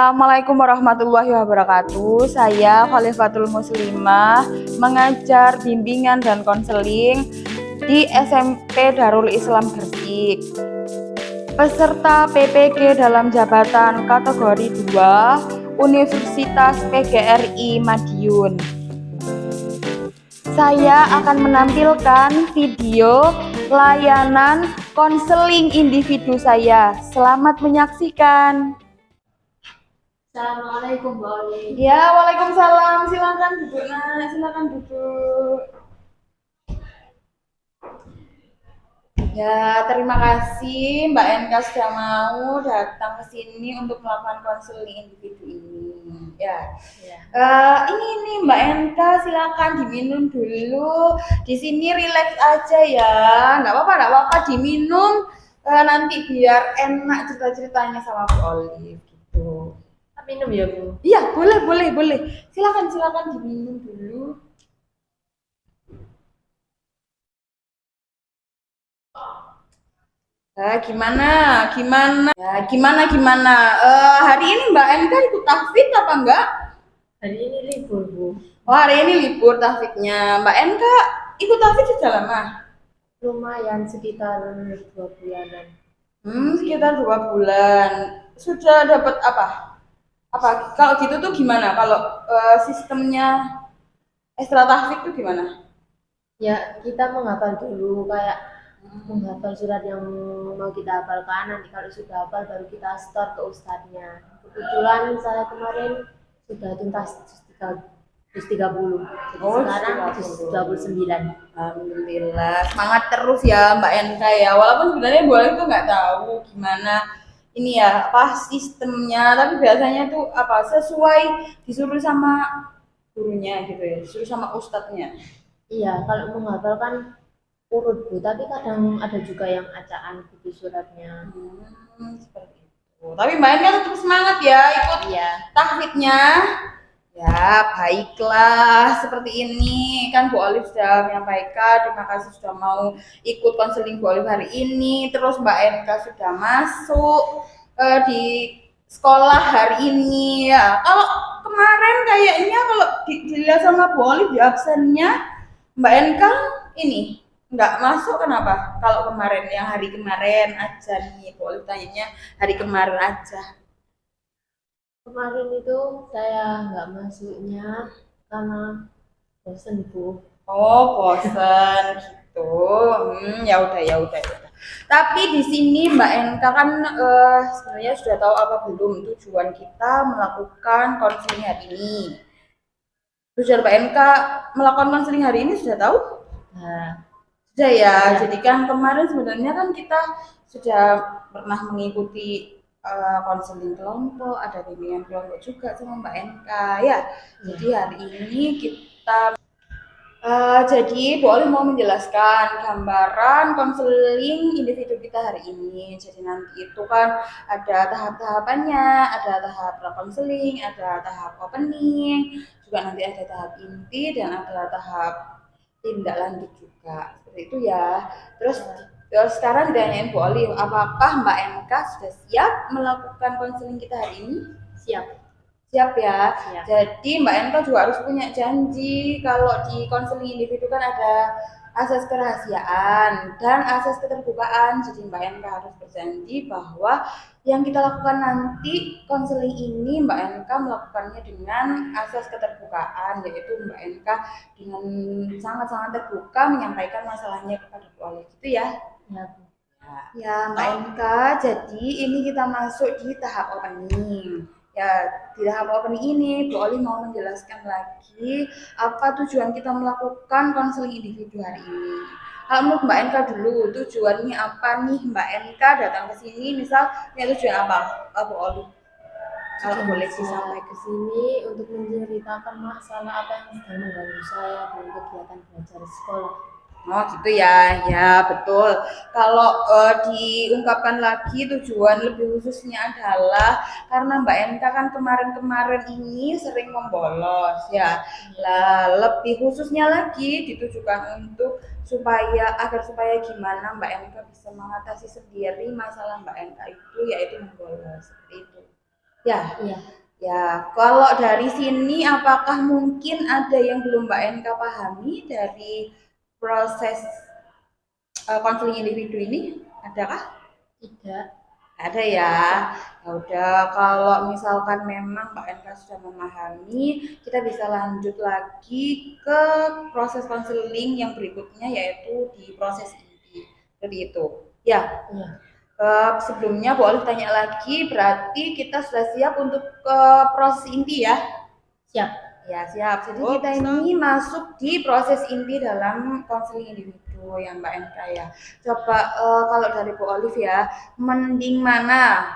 Assalamualaikum warahmatullahi wabarakatuh. Saya Khalifatul Muslimah, mengajar bimbingan dan konseling di SMP Darul Islam Gresik. Peserta PPG dalam jabatan kategori 2 Universitas PGRI Madiun. Saya akan menampilkan video layanan konseling individu saya. Selamat menyaksikan. Assalamualaikum Mbak Oli. Ya, waalaikumsalam. Silakan duduk, Nak. Silakan duduk. Ya, terima kasih Mbak Enka sudah mau datang ke sini untuk melakukan konseling individu ini. Ya. Ini Mbak Enka, silakan diminum dulu. Di sini relax aja ya. Nggak apa-apa diminum. Nanti biar enak cerita-ceritanya sama Bu Olive gitu. Minum ya Bu? Iya, boleh. Silakan diminum dulu. Gimana? Hari ini Mbak Enka ikut tahfidz apa enggak? Hari ini libur Bu. Oh, hari ini libur tahfidznya. Mbak Enka ikut tahfidz sudah lama? Lumayan, sekitar 2 bulanan. Sekitar 2 bulan. Sudah dapat apa? Kalau gitu tuh gimana? Kalau sistemnya ekstra tahfidz tuh gimana? Ya, kita menghafal dulu, kayak menghafal surat yang mau kita hafalkan. Nanti kalau sudah hafal baru kita store ke ustadznya. Kebetulan saya kemarin sudah tuntas juz 30. Jadi sekarang juz 29. Alhamdulillah, semangat terus ya Mbak Enka ya. Walaupun sebenarnya Bu Olive tuh nggak tahu gimana ini ya apa sistemnya, tapi biasanya tuh sesuai disuruh sama gurunya gitu ya, disuruh sama ustadznya. Iya, kalau menghafal kan urut Bu, tapi kadang ada juga yang acaan gitu suratnya. Seperti itu. Tapi Mbak Enka tetap semangat ya ikut tahfidznya. Ya, baiklah. Seperti ini kan Bu Olive sudah menyampaikan terima kasih sudah mau ikut konseling Bu Olive hari ini. Terus Mbak Enka sudah masuk di sekolah hari ini ya. Kalau kemarin kayaknya kalau dilihat sama Bu Olive di absennya Mbak Enka ini nggak masuk, kenapa? Kalau kemarin yang hari kemarin aja nih Bu Olive tanyanya hari kemarin aja. Kemarin itu saya nggak masuknya karena bosen Bu. Oh, bosan gitu. Ya udah. Tapi di sini Mbak Enka kan sebenarnya sudah tahu apa belum tujuan kita melakukan konseling hari ini. Tujuan Mbak Enka melakukan konseling hari ini sudah tahu? Nah, sudah ya. Jadi kan kemarin sebenarnya kan kita sudah pernah mengikuti konseling kelompok, ada bimbingan kelompok juga sama Mbak Enka ya. Jadi hari ini kita jadi Bu Olive mau menjelaskan gambaran konseling individu kita hari ini. Jadi nanti itu kan ada tahap-tahapannya, ada tahap prakonseling, ada tahap opening, juga nanti ada tahap inti dan ada tahap tindak lanjut juga. Seperti itu ya. Terus sekarang ditanyain Bu Olive, apakah Mbak Enka sudah siap melakukan konseling kita hari ini? Siap ya. Siap. Jadi Mbak Enka juga harus punya janji. Kalau di konseling individu kan ada asas kerahasiaan dan asas keterbukaan. Jadi Mbak Enka harus berjanji bahwa yang kita lakukan nanti konseling ini Mbak Enka melakukannya dengan asas keterbukaan, yaitu Mbak Enka dengan sangat-sangat terbuka menyampaikan masalahnya kepada Bu Olive gitu ya. Ya Mbak Enka, jadi ini kita masuk di tahap opening. Ya, di tahap opening ini Bu Olive mau menjelaskan lagi apa tujuan kita melakukan konseling individu hari ini. Kalau menurut Mbak Enka dulu, tujuannya apa nih Mbak Enka datang ke sini? Misal, tujuan apa Bu Olive? Kalau boleh sampai ke sini untuk menceritakan masalah apa yang sedang mengganggu saya dalam kegiatan belajar sekolah. Oh gitu ya, ya betul. Kalau diungkapkan lagi tujuan lebih khususnya adalah karena Mbak Enka kan kemarin ini sering membolos ya. Lah lebih khususnya lagi ditujukan untuk agar supaya gimana Mbak Enka bisa mengatasi sendiri masalah Mbak Enka itu yaitu membolos seperti itu. Ya, Iya, ya. Kalau dari sini, apakah mungkin ada yang belum Mbak Enka pahami dari proses konseling individu ini? Adakah? tidak. Ada ya. Ya udah, kalau misalkan memang Mbak Enka sudah memahami, kita bisa lanjut lagi ke proses konseling yang berikutnya, yaitu di proses inti. Seperti itu. Ya, Iya, sebelumnya Bu Olive tanya lagi, berarti kita sudah siap untuk ke proses inti ya? siap. Ya, siap. Jadi kita ini masuk di proses inti dalam konseling individu yang Mbak Enka ya. Coba kalau dari Bu Olive ya, mending mana?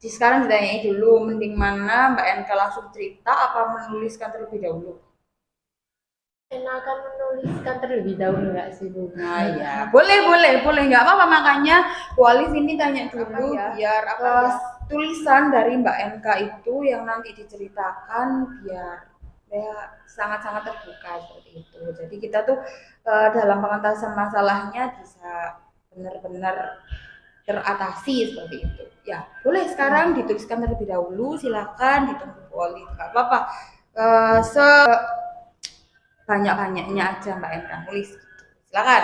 Sekarang ditanyai dulu, mending mana Mbak Enka langsung cerita apa menuliskan terlebih dahulu? Enakan menuliskan terlebih dahulu nggak sih, Bu? Nah ya, boleh, nggak apa-apa, makanya Bu Olive ini tanya dulu ya, biar tulisan dari Mbak Enka itu yang nanti diceritakan biar ya sangat-sangat terbuka seperti itu. Jadi kita tuh dalam pengentasan masalahnya bisa benar-benar teratasi seperti itu. Ya, boleh sekarang Iya. dituliskan terlebih dahulu, silakan ditunggu Bu Olive, nggak apa-apa. Sebanyak-banyaknya aja Mbak Enka nulis. Silakan.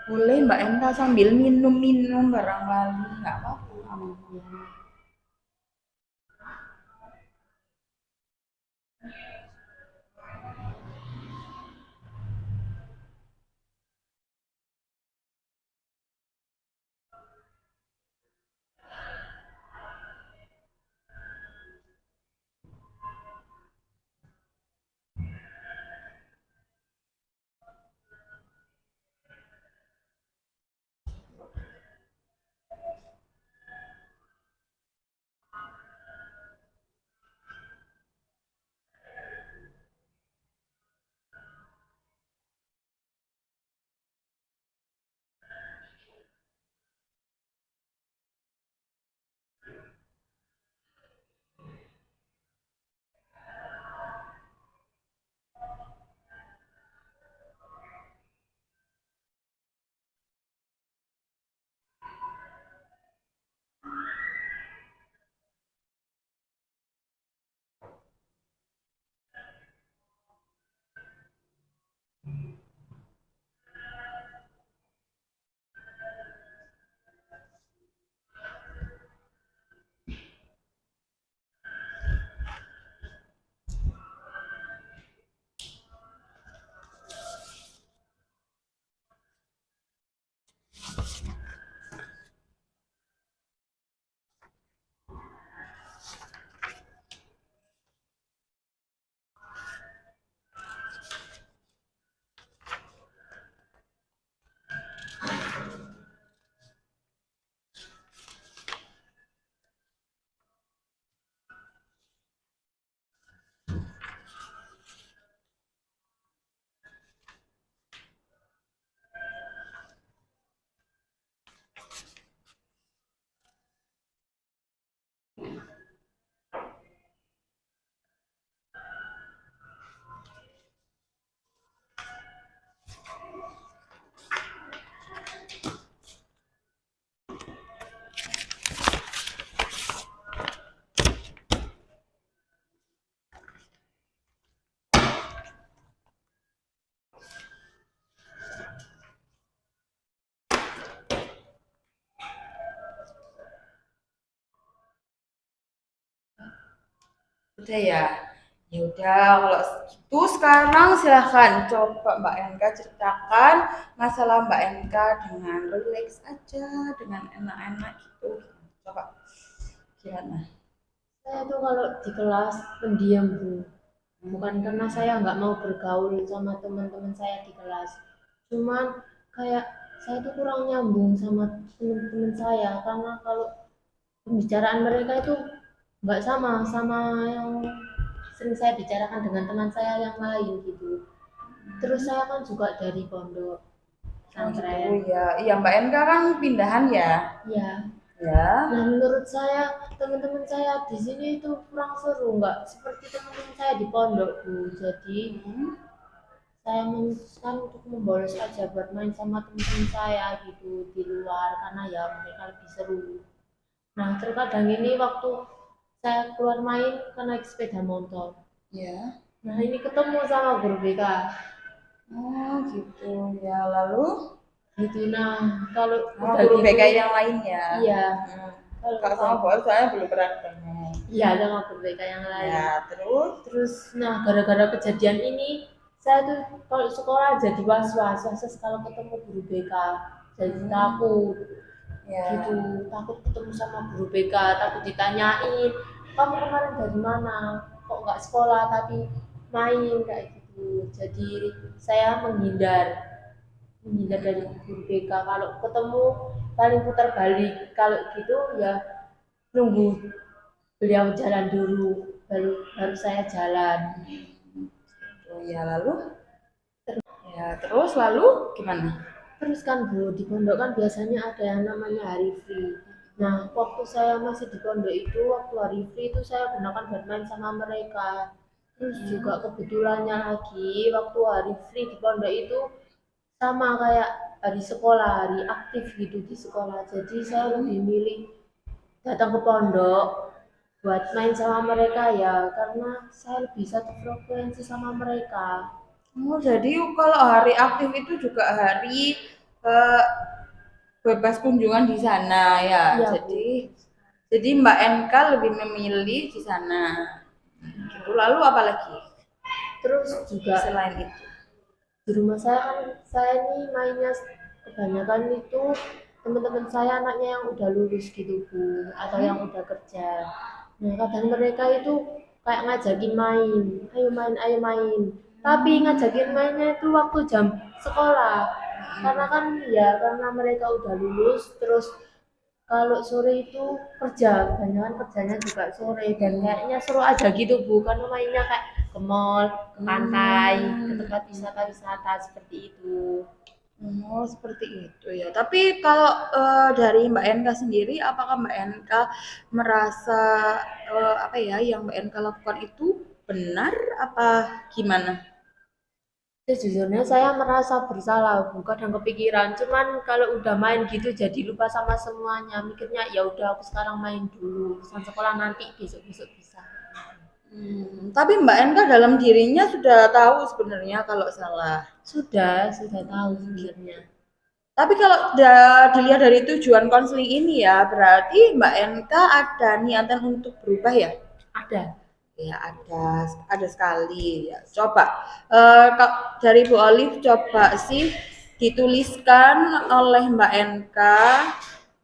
Boleh Mbak Enta sambil minum-minum barangkali, nggak apa-apa. Udah ya. Ya udah, kalau gitu sekarang silahkan coba Mbak Enka ceritakan masalah Mbak Enka dengan relax aja, dengan enak-enak gitu. Coba gimana? Saya tuh kalau di kelas pendiam, Bu. Bukan karena saya nggak mau bergaul sama teman-teman saya di kelas. Cuman kayak saya tuh kurang nyambung sama teman-teman saya karena kalau pembicaraan mereka itu nggak sama sama yang sering saya bicarakan dengan teman saya yang lain gitu. Terus saya kan juga dari pondok Oh gitu pesantren. ya. Iya Mbak Enka kan pindahan ya. Ya, Ya. Nah, menurut saya teman-teman saya di sini itu kurang seru, nggak seperti teman-teman saya di pondok, Bu. Jadi Hmm. saya memutuskan untuk membolos aja buat main sama teman-teman saya gitu di luar karena ya mereka lebih seru. Nah, terkadang ini waktu saya keluar main kan naik sepeda motor. Ya. Nah, ini ketemu sama guru BK. Oh gitu ya. Lalu Gitu. Nah, kalau sama udah guru gitu, BK yang lain ya. iya, Hmm. kalau Kalau udah sama Boas soalnya belum pernah ketemu. iya sama guru BK yang lain. Ya terus. Terus, nah gara-gara kejadian ini, saya tuh kalau sekolah jadi was-was, kalau ketemu guru BK, jadi takut, gitu, Ya. takut ketemu sama guru BK, takut ditanyain, kamu kemarin dari mana, kok nggak sekolah tapi main kayak gitu. Jadi saya menghindar dari guru BK. Kalau ketemu paling putar balik, kalau gitu ya nunggu beliau jalan dulu, baru baru saya jalan. Oh ya lalu. Ya terus lalu gimana? Terus kan Bu, di pondok kan biasanya ada yang namanya hari free. Nah, waktu saya masih di pondok itu, waktu hari free itu saya gunakan buat main sama mereka. Terus juga kebetulannya lagi, waktu hari free di pondok itu sama kayak hari sekolah, hari aktif gitu di sekolah. Jadi saya lebih milih datang ke pondok buat main sama mereka ya, karena saya lebih satu frekuensi sama mereka. Oh, jadi kalau hari aktif itu juga hari eh, bebas kunjungan di sana ya. Iya Bu. Jadi Mbak NK lebih memilih di sana. Gitu. Lalu apa lagi Terus juga selain itu? di rumah saya kan saya ini mainnya kebanyakan itu teman-teman saya anaknya yang udah lulus gitu Bu, atau yang udah kerja. Nah kadang mereka itu kayak ngajakin main, ayo main, tapi ngajakin mainnya itu waktu jam sekolah, karena kan ya karena mereka udah lulus. Terus kalau sore itu kerja, kebanyakan kerjanya juga sore, dan kayaknya seru aja gitu Bu, karena mainnya kayak ke mall, ke pantai, ke Hmm. tempat wisata-wisata seperti itu. Oh, seperti itu ya. Tapi kalau dari Mbak NK sendiri, apakah Mbak NK merasa apa ya yang Mbak NK lakukan itu benar apa gimana? Sejujurnya saya merasa bersalah, Bu, kadang kepikiran. Cuman kalau udah main gitu jadi lupa sama semuanya. Mikirnya ya udah aku sekarang main dulu, urusan sekolah nanti besok-besok bisa. Tapi Mbak NK dalam dirinya sudah tahu sebenarnya kalau salah. Sudah tahu Gitu. sebenarnya. Tapi kalau dilihat dari tujuan konseling ini ya, berarti Mbak NK ada niatan untuk berubah ya? Ada. Ya ada sekali ya. Coba dari Bu Olive coba sih dituliskan oleh Mbak NK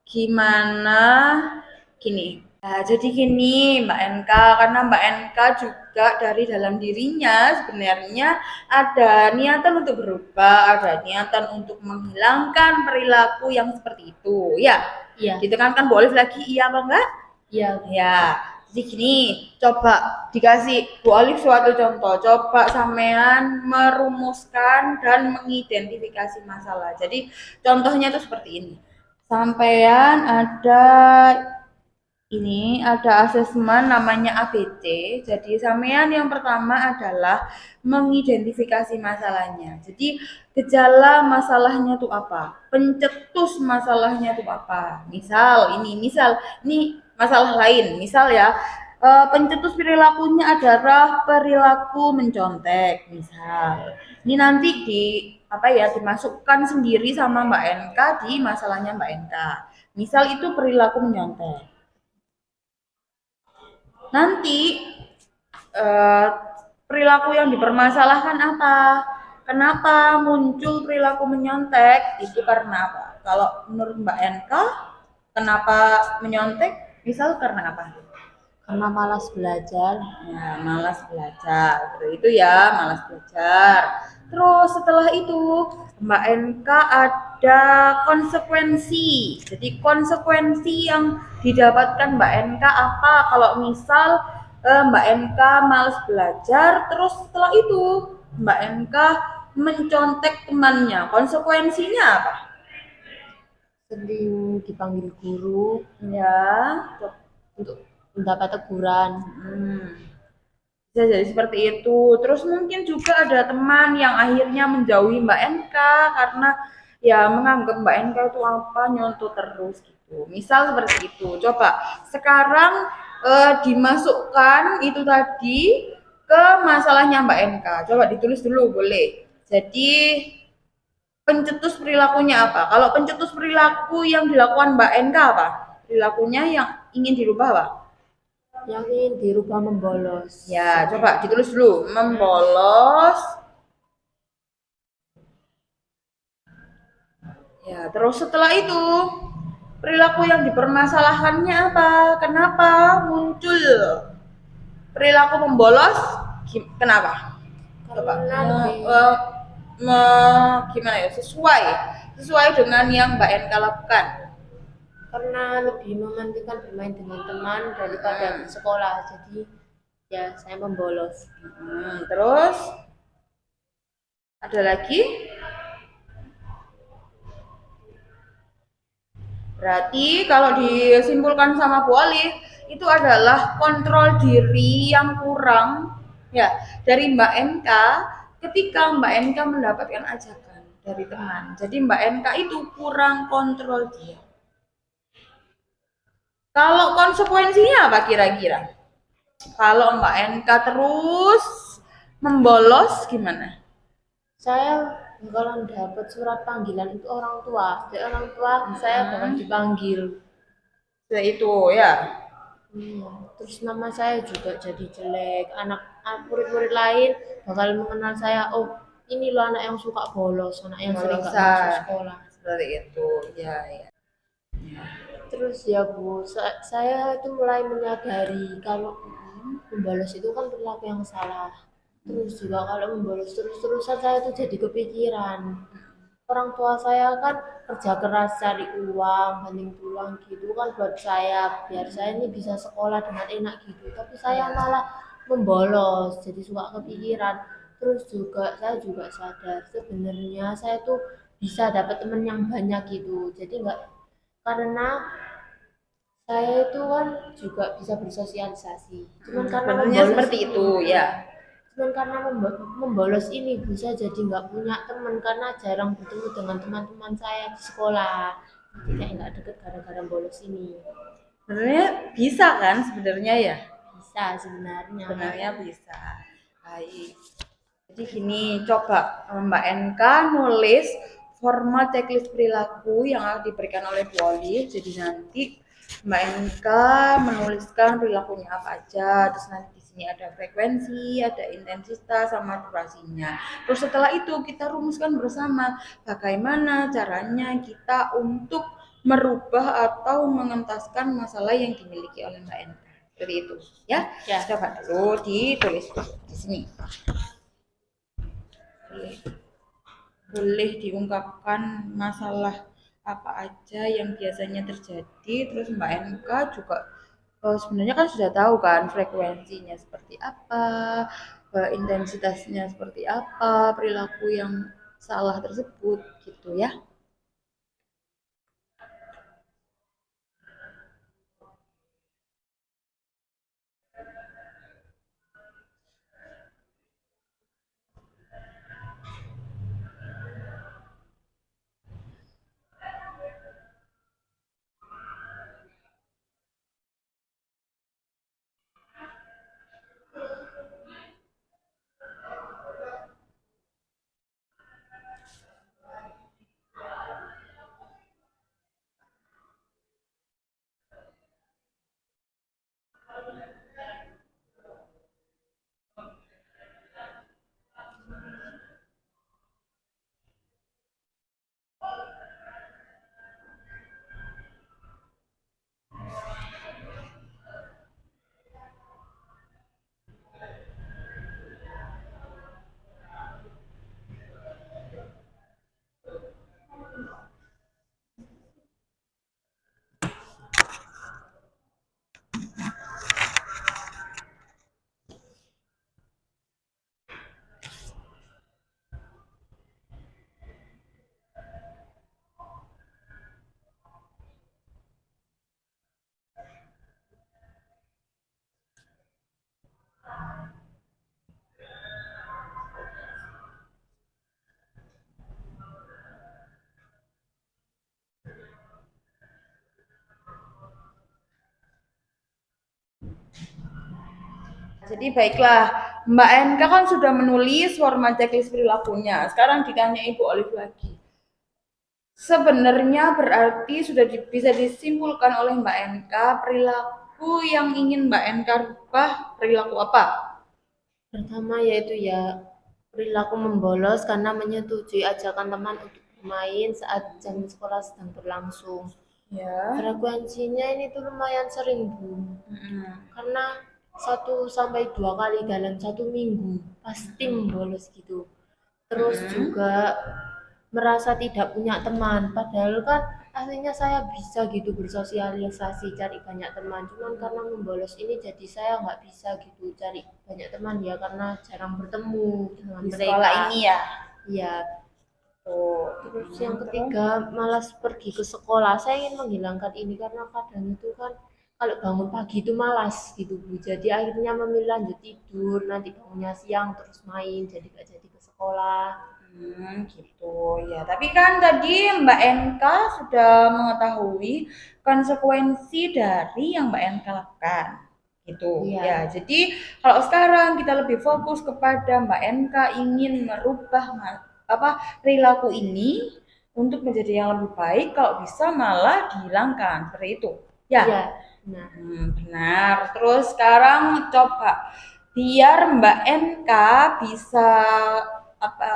gimana gini. Nah, jadi gini Mbak NK, karena Mbak NK juga dari dalam dirinya sebenarnya ada niatan untuk berubah, ada niatan untuk menghilangkan perilaku yang seperti itu. Ya, Iya, gitu kan Bu Olive lagi iya apa enggak? iya. Ya, jadi gini, coba dikasih Bu Alif suatu contoh. Coba sampean merumuskan dan mengidentifikasi masalah. Jadi contohnya itu seperti ini. Sampean ada asesmen namanya ABC. Jadi sampean yang pertama adalah mengidentifikasi masalahnya. Jadi gejala masalahnya itu apa? Pencetus masalahnya itu apa? Misal ini masalah lain. Misal ya, pencetus perilakunya adalah perilaku mencontek. Misal, ini nanti dimasukkan sendiri sama Mbak NK di masalahnya Mbak NK. Misal itu perilaku menyontek. Nanti eh, perilaku yang dipermasalahkan apa? Kenapa muncul perilaku menyontek? Itu karena apa? Kalau menurut Mbak NK, kenapa menyontek? Misal karena apa? Karena malas belajar. Ya, malas belajar. Itu ya, malas belajar. Terus setelah itu, Mbak NK ada konsekuensi. Jadi konsekuensi yang didapatkan Mbak NK apa? Kalau misal Mbak NK malas belajar, terus setelah itu Mbak NK mencontek temannya. Konsekuensinya apa? Sering dipanggil guru Ya. untuk mendapat teguran. Bisa jadi seperti itu. Terus mungkin juga ada teman yang akhirnya menjauhi Mbak NK karena ya menganggap Mbak NK itu apa nyontoh terus gitu. Misal seperti itu. Coba sekarang dimasukkan itu tadi ke masalahnya Mbak NK. Coba ditulis dulu boleh. Jadi pencetus perilakunya apa? Kalau pencetus perilaku yang dilakukan Mbak NK apa? Perilakunya yang ingin dirubah apa? Yang ingin dirubah membolos. Ya, coba ditulis dulu. Membolos. Ya, terus setelah itu perilaku yang dipermasalahkannya apa? Kenapa muncul perilaku membolos? Kenapa? Coba. Gimana ya? Sesuai dengan yang Mbak NK lakukan. Karena lebih mementingkan bermain dengan teman daripada di sekolah, jadi ya saya membolos. Terus ada lagi? Berarti kalau disimpulkan sama Bu Alif itu adalah kontrol diri yang kurang ya dari Mbak NK ketika Mbak NK mendapatkan ajakan dari teman. Jadi Mbak NK itu kurang kontrol dia. Kalau konsekuensinya apa kira-kira? Kalau Mbak NK terus membolos gimana? Saya kalau dapat surat panggilan itu orang tua, dari orang tua saya bakal dipanggil. Itu ya. Terus nama saya juga jadi jelek. Anak murid-murid lain bakal mengenal saya. Oh, ini loh anak yang suka bolos, anak yang sering gak masuk sekolah. Seperti itu, ya. Terus ya Bu, saya itu mulai menyadari kalau membolos itu kan perilaku yang salah. Terus juga kalau membolos terus-terusan saya tuh jadi kepikiran. Orang tua saya kan kerja keras cari uang, banting tulang gitu kan buat saya, biar saya ini bisa sekolah dengan enak gitu. Tapi saya malah membolos, jadi suka kepikiran. Terus juga saya juga sadar sebenarnya saya tuh bisa dapat teman yang banyak gitu. Jadi nggak, karena saya itu kan juga bisa bersosialisasi. Cuman karena membolos seperti itu ya. Cuman karena membolos ini bisa jadi nggak punya teman karena jarang bertemu dengan teman-teman saya di sekolah. Jadi kayak nggak deket gara-gara bolos ini. Sebenarnya bisa kan sebenarnya ya? Bisa sebenarnya. Sebenarnya bisa. Baik. Jadi gini, coba Mbak NK nulis format checklist perilaku yang akan diberikan oleh Bu Oli. Jadi nanti Mbak NK menuliskan perilakunya apa aja, terus nanti di sini ada frekuensi, ada intensitas, sama durasinya. Terus setelah itu kita rumuskan bersama bagaimana caranya kita untuk merubah atau mengentaskan masalah yang dimiliki oleh Mbak NK. Seperti itu, ya. Coba dulu ditulis di sini. Boleh diungkapkan masalah apa aja yang biasanya terjadi. Terus Mbak NK juga sebenarnya kan sudah tahu kan frekuensinya seperti apa, intensitasnya seperti apa, perilaku yang salah tersebut gitu ya. Jadi baiklah, Mbak NK kan sudah menulis format checklist perilakunya. Sekarang ditanya Ibu Olive lagi. Sebenarnya berarti sudah bisa disimpulkan oleh Mbak NK perilaku yang ingin Mbak NK rubah perilaku apa? Pertama yaitu ya perilaku membolos karena menyetujui ajakan teman untuk bermain saat jam sekolah sedang berlangsung. Ya. Frekuensinya ini tuh lumayan sering, Bu. Karena 1 sampai 2 kali dalam 1 minggu pasti membolos gitu. Terus juga merasa tidak punya teman, padahal kan aslinya saya bisa gitu bersosialisasi, cari banyak teman, cuman karena membolos ini jadi saya nggak bisa gitu cari banyak teman ya, karena jarang bertemu dengan Di mereka. sekolah ini ya. Iya. Oh, Terus yang ketiga, malas pergi ke sekolah. Saya ingin menghilangkan ini karena kadang itu kan kalau bangun pagi itu malas gitu, Bu. Jadi akhirnya memilih lanjut tidur, nanti bangunnya siang terus main, jadi gak jadi ke sekolah. Gitu ya. Tapi kan tadi Mbak NK sudah mengetahui konsekuensi dari yang Mbak NK lakukan. Gitu. Iya. Ya, jadi kalau sekarang kita lebih fokus kepada Mbak NK ingin merubah perilaku ini untuk menjadi yang lebih baik, kalau bisa malah dihilangkan seperti itu. Ya. Iya. Nah, Benar. Terus sekarang coba biar Mbak NK bisa apa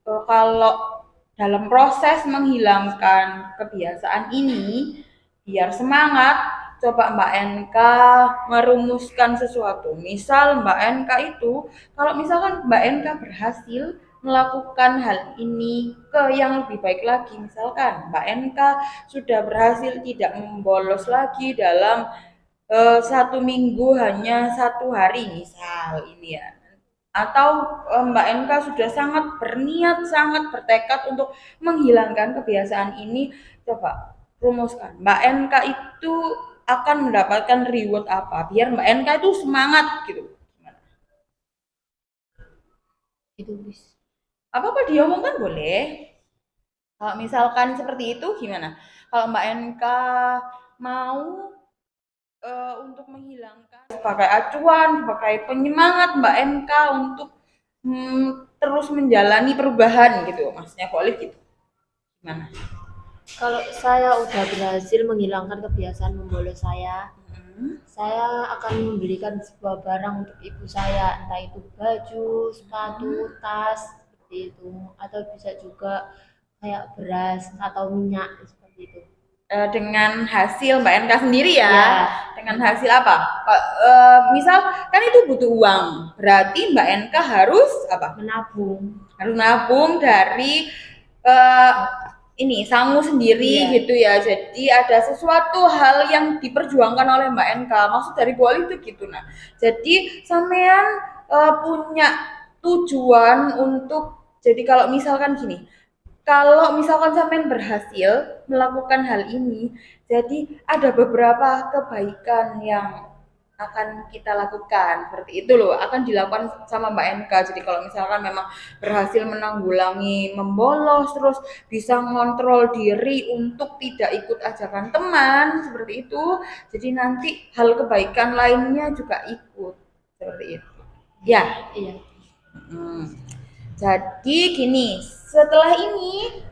kalau dalam proses menghilangkan kebiasaan ini biar semangat, coba Mbak NK merumuskan sesuatu. Misal Mbak NK itu, kalau misalkan Mbak NK berhasil melakukan hal ini ke yang lebih baik lagi, misalkan Mbak NK sudah berhasil tidak membolos lagi dalam 1 minggu hanya 1 hari, misal ini ya, atau Mbak NK sudah sangat berniat, sangat bertekad untuk menghilangkan kebiasaan ini, coba rumuskan Mbak NK itu akan mendapatkan reward apa biar Mbak NK itu semangat gitu. Gimana? itu bis. Apa-apa diomongkan boleh. Kalau misalkan seperti itu gimana? Kalau Mbak NK mau untuk menghilangkan sebagai acuan, sebagai penyemangat Mbak NK untuk terus menjalani perubahan gitu, maksudnya Kak gitu. Gimana? Kalau saya udah berhasil menghilangkan kebiasaan membolos saya akan membelikan sebuah barang untuk ibu saya, entah itu baju, sepatu, tas, seperti itu. Atau bisa juga kayak beras atau minyak, seperti itu. Dengan hasil Mbak NK sendiri ya. Ya. Dengan hasil apa? Misal kan itu butuh uang, berarti Mbak NK harus apa? Menabung. Harus nabung dari ini sangu sendiri gitu ya. Jadi ada sesuatu hal yang diperjuangkan oleh Mbak NK. Maksud dari Bu Oli itu gitu. Nah, jadi sampean punya tujuan untuk, jadi kalau misalkan gini, kalau misalkan sampean berhasil melakukan hal ini, jadi ada beberapa kebaikan yang akan kita lakukan, seperti itu loh, akan dilakukan sama Mbak NK. Jadi kalau misalkan memang berhasil menanggulangi membolos, terus bisa ngontrol diri untuk tidak ikut ajakan teman, seperti itu, jadi nanti hal kebaikan lainnya juga ikut, seperti itu ya. Iya. Jadi gini, setelah ini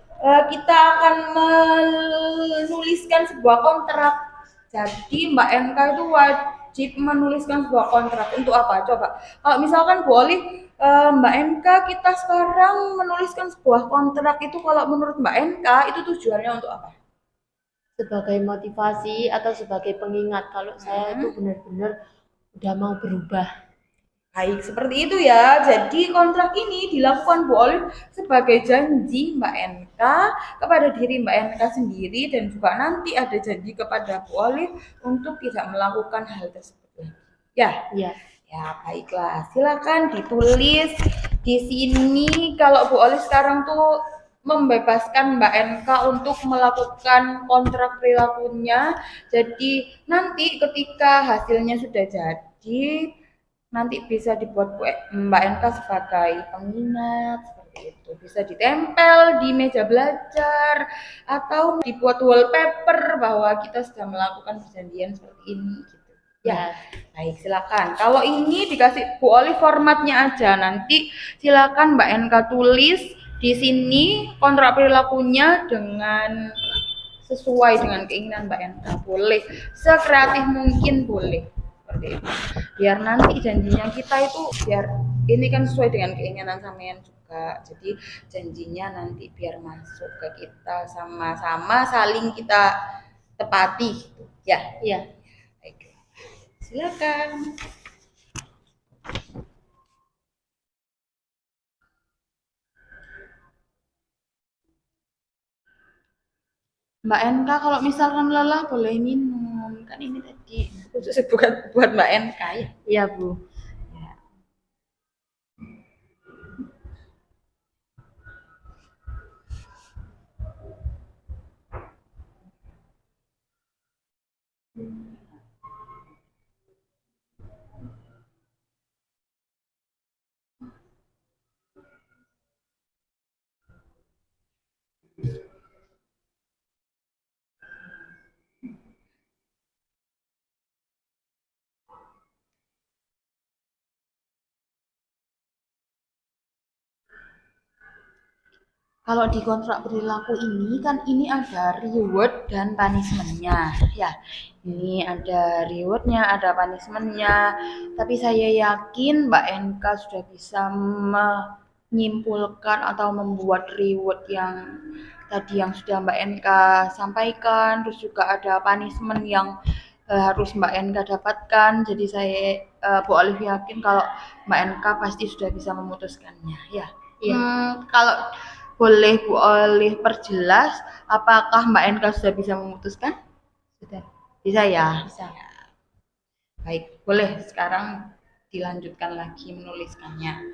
kita akan menuliskan sebuah kontrak. Jadi Mbak NK itu wajib menuliskan sebuah kontrak. Untuk apa? Coba. Kalau misalkan boleh Mbak NK, kita sekarang menuliskan sebuah kontrak itu, kalau menurut Mbak NK itu tujuannya untuk apa? Sebagai motivasi atau sebagai pengingat kalau saya itu benar-benar udah mau berubah. Baik, seperti itu ya. Jadi kontrak ini dilakukan Bu Olive sebagai janji Mbak NK kepada diri Mbak NK sendiri, dan juga nanti ada janji kepada Bu Olive untuk tidak melakukan hal tersebut. Ya, ya, ya baiklah. Silakan ditulis di sini kalau Bu Olive sekarang tuh membebaskan Mbak NK untuk melakukan kontrak perilakunya. Jadi nanti ketika hasilnya sudah jadi, nanti bisa dibuat Mbak NK sebagai pengingat, seperti itu. Bisa ditempel di meja belajar atau dibuat wallpaper bahwa kita sudah melakukan perjanjian seperti ini gitu. Ya, Ya, baik silakan. Kalau ini dikasih Bu Oli formatnya aja, nanti silakan Mbak NK tulis di sini kontrak perilakunya dengan sesuai dengan keinginan Mbak NK. Boleh sekreatif mungkin, boleh seperti itu. Biar nanti janjinya kita itu biar ini kan sesuai dengan keinginan sampean juga. Jadi janjinya nanti biar masuk ke kita sama-sama saling kita tepati gitu. Ya. ya. Baik. Silakan. Mbak NK kalau misalkan lelah boleh minum. Kan ini tadi khusus buat Mbak NK ya. Iya, Bu. Ya. Kalau di kontrak perilaku ini kan ini ada reward dan punishment-nya. Ya, ini ada reward-nya, ada punishment-nya. Tapi saya yakin Mbak NK sudah bisa menyimpulkan atau membuat reward yang tadi yang sudah Mbak NK sampaikan. Terus juga ada punishment yang harus Mbak NK dapatkan. Jadi saya Bu Olive yakin kalau Mbak NK pasti sudah bisa memutuskannya. Ya. Iya, Kalau boleh Bu Olive perjelas, apakah Mbak NK sudah bisa memutuskan? sudah Bisa ya? bisa. Baik, boleh sekarang dilanjutkan lagi menuliskannya.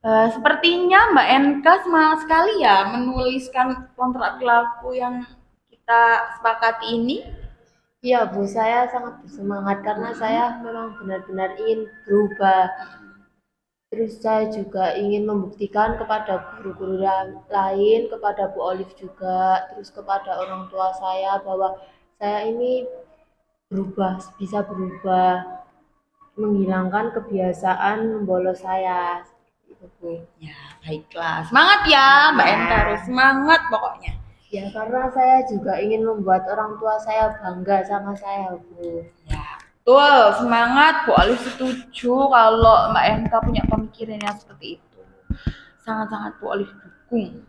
Sepertinya Mbak NK semangat sekali ya menuliskan kontrak perilaku yang kita sepakati ini. Iya, Bu, saya sangat bersemangat karena saya memang benar-benar ingin berubah. Terus saya juga ingin membuktikan kepada guru-guru lain, kepada Bu Olive juga, terus kepada orang tua saya bahwa saya ini berubah, bisa berubah, menghilangkan kebiasaan membolos saya. Itu, Bu. Ya, baiklah. Semangat ya Mbak NK, harus semangat pokoknya. Ya, karena saya juga ingin membuat orang tua saya bangga sama saya, Bu. Ya, betul. Semangat. Bu Alif setuju kalau Mbak NK punya pemikiran yang seperti itu. Sangat-sangat Bu Alif dukung.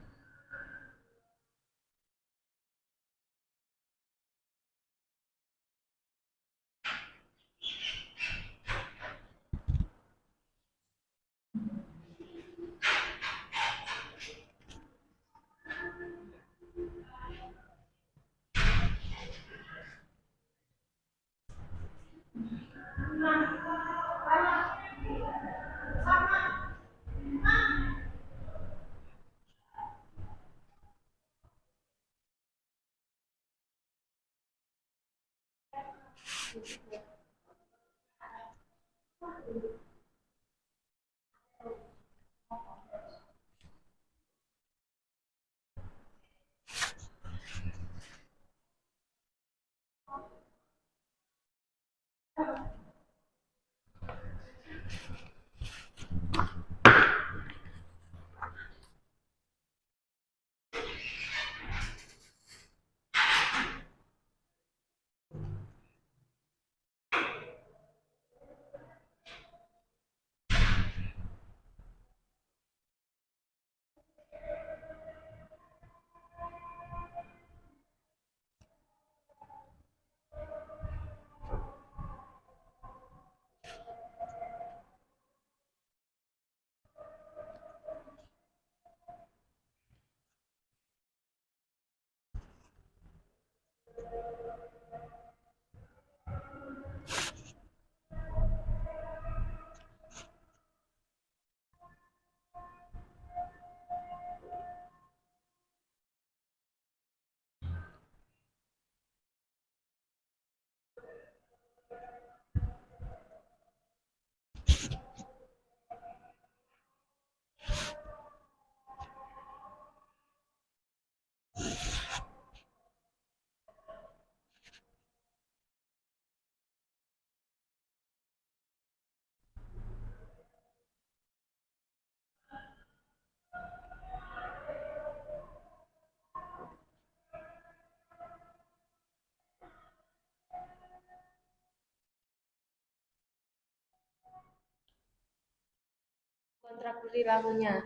kontrak perilakunya.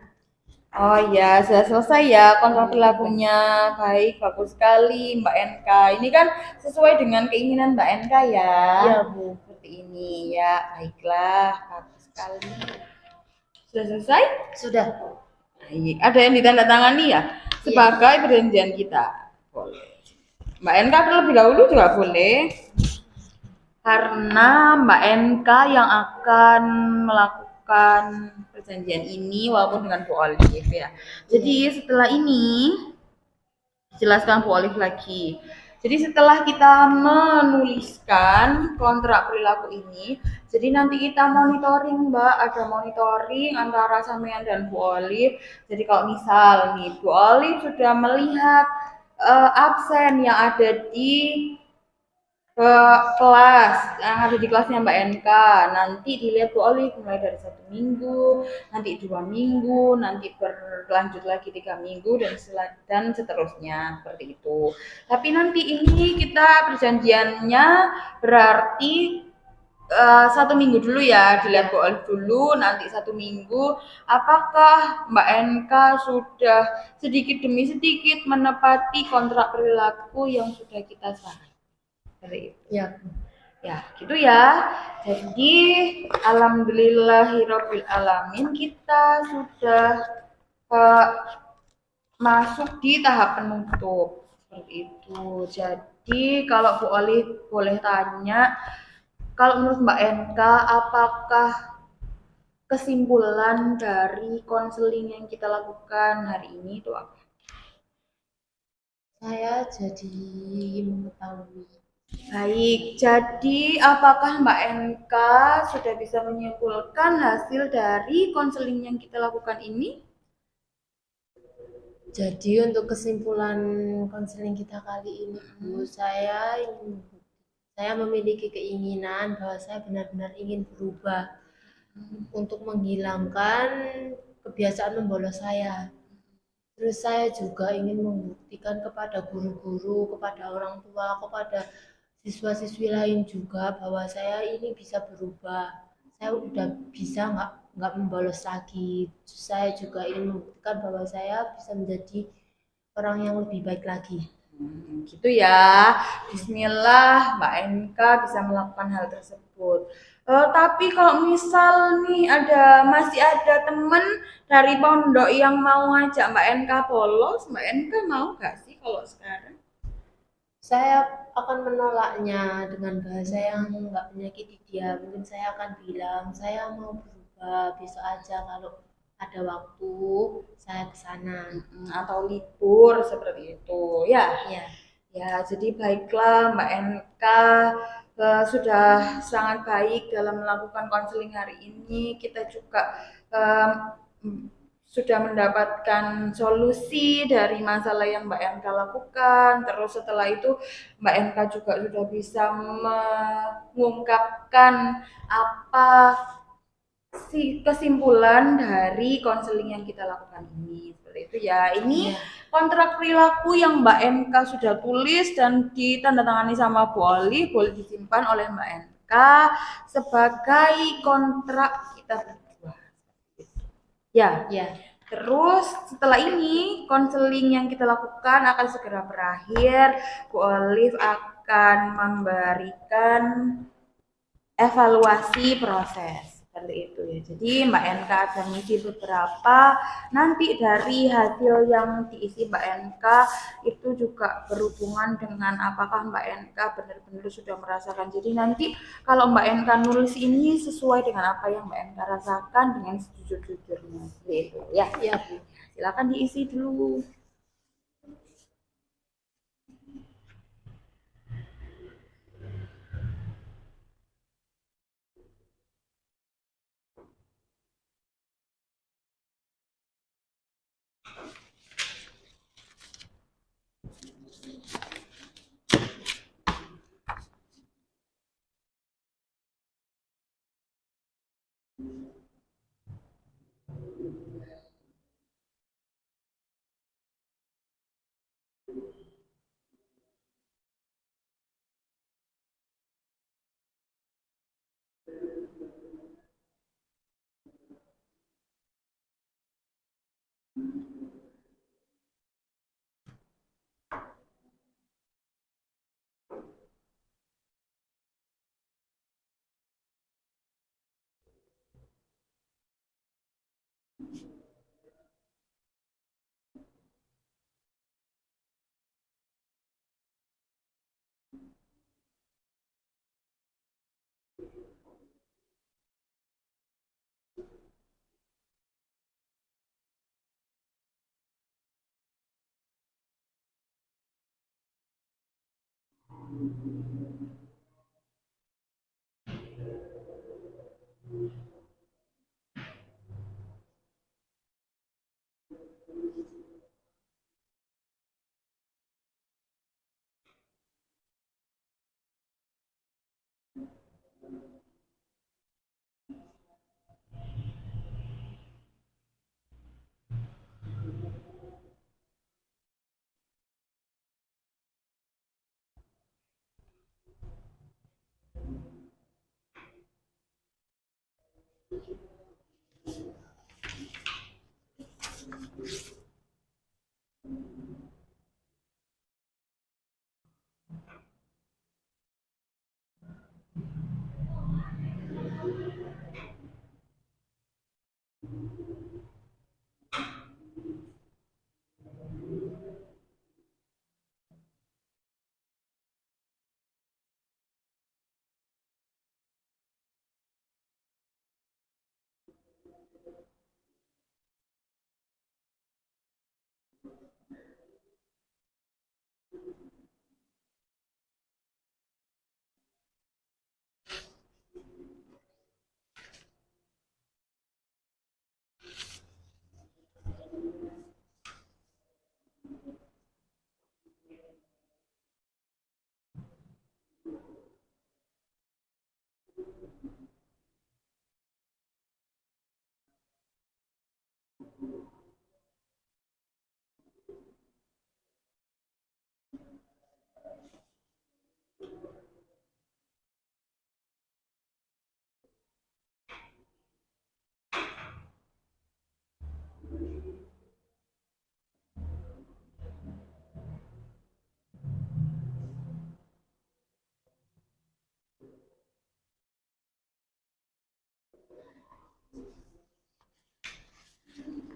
Oh iya, sudah selesai ya kontrak perilakunya. Baik, bagus sekali Mbak NK. Ini kan sesuai dengan keinginan Mbak NK ya. Iya, Bu. Seperti ini ya. Baiklah, bagus sekali. Sudah selesai? Sudah. Baik. Ada yang ditandatangani ya? Sebagai perjanjian kita. Boleh. Mbak NK terlebih dahulu juga boleh. Karena Mbak NK yang akan melakukan perjanjian ini walaupun dengan Bu Olive ya. Jadi setelah ini jelaskan Bu Olive lagi. Jadi setelah kita menuliskan kontrak perilaku ini, jadi nanti kita monitoring Mbak, ada monitoring antara sampean dan Bu Olive. Jadi kalau misal nih Bu Olive sudah melihat absen yang ada di ke kelas yang ada di kelasnya Mbak NK, nanti dilihat Bu Olive mulai dari 1 minggu, nanti 2 minggu, nanti berlanjut lagi 3 minggu dan seterusnya seperti itu. Tapi nanti ini kita perjanjiannya berarti 1 minggu dulu ya, dilihat Bu Olive dulu, nanti 1 minggu apakah Mbak NK sudah sedikit demi sedikit menepati kontrak perilaku yang sudah kita sepakati. Ya. Ya, gitu ya. Jadi, alhamdulillahirabbil alamin kita sudah masuk di tahap penutup. Seperti itu. Jadi, kalau Bu Olive boleh tanya, kalau menurut Mbak NK, apakah kesimpulan dari konseling yang kita lakukan hari ini itu apa? Saya jadi mengetahui. Baik, jadi apakah Mbak NK sudah bisa menyimpulkan hasil dari konseling yang kita lakukan ini? Jadi untuk kesimpulan konseling kita kali ini, Bu, saya memiliki keinginan bahwa saya benar-benar ingin berubah untuk menghilangkan kebiasaan membolos saya. Terus saya juga ingin membuktikan kepada guru-guru, kepada orang tua, kepada siswa-siswi lain juga bahwa saya ini bisa berubah. Saya udah bisa nggak membolos lagi. Saya juga ingin membuktikan bahwa saya bisa menjadi orang yang lebih baik lagi. Gitu ya. Bismillah, Mbak NK bisa melakukan hal tersebut. Tapi kalau misal nih masih ada temen dari pondok yang mau ngajak Mbak NK bolos, Mbak NK mau gak sih kalau sekarang? Saya akan menolaknya dengan bahasa yang nggak menyakiti dia. Mungkin saya akan bilang, saya mau berubah besok aja kalau ada waktu saya ke sana. Atau libur seperti itu. Ya. Ya. Ya, jadi baiklah Mbak NK sudah sangat baik dalam melakukan konseling hari ini. Kita juga sudah mendapatkan solusi dari masalah yang Mbak NK lakukan. Terus setelah itu Mbak NK juga sudah bisa mengungkapkan apa kesimpulan dari konseling yang kita lakukan ini. Seperti itu ya. Ini kontrak perilaku yang Mbak NK sudah tulis dan ditandatangani sama Bu Olive, boleh disimpan oleh Mbak NK sebagai kontrak kita berdua. Ya. Terus setelah ini konseling yang kita lakukan akan segera berakhir. Bu Olive akan memberikan evaluasi proses. Seperti itu ya. Jadi Mbak NK akan mengisi beberapa, nanti dari hasil yang diisi Mbak NK itu juga berhubungan dengan apakah Mbak NK benar-benar sudah merasakan. Jadi nanti kalau Mbak NK nulis ini sesuai dengan apa yang Mbak NK rasakan dengan sejujur-jujurnya. Seperti itu ya. Ya. Silakan diisi dulu.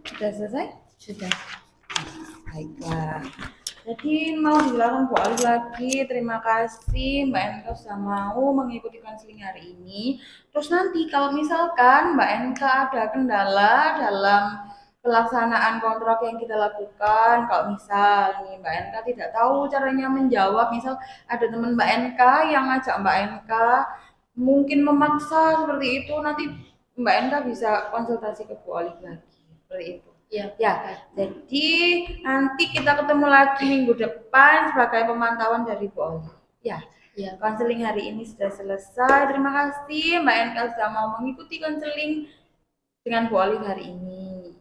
Sudah selesai? Sudah. Baiklah. Jadi mau dilakukan Bu Ali lagi. Terima kasih Mbak Enka sudah mau mengikuti konseling hari ini. Terus nanti kalau misalkan Mbak Enka ada kendala dalam pelaksanaan kontrak yang kita lakukan, kalau misal nih Mbak Enka tidak tahu caranya menjawab, misal ada teman Mbak Enka yang ngajak Mbak Enka mungkin memaksa seperti itu, nanti Mbak Enka bisa konsultasi ke Bu Ali lagi seperti itu. Iya. Ya, jadi nanti kita ketemu lagi minggu depan sebagai pemantauan dari Bu Oli. Ya, Iya. konseling hari ini sudah selesai. Terima kasih Mbak Enka sudah mau mengikuti konseling dengan Bu Oli hari ini.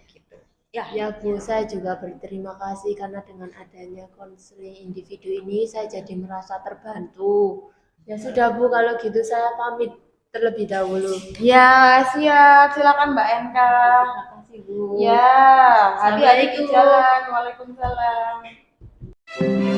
Gitu. Ya. Ya Bu, saya juga berterima kasih karena dengan adanya konseling individu ini saya jadi merasa terbantu. Ya sudah Bu, kalau gitu saya pamit terlebih dahulu. Ya, siap. Silakan Mbak Enka. Terima kasih Bu. Ya, hati-hati di Assalamualaikum. jalan. Waalaikumsalam.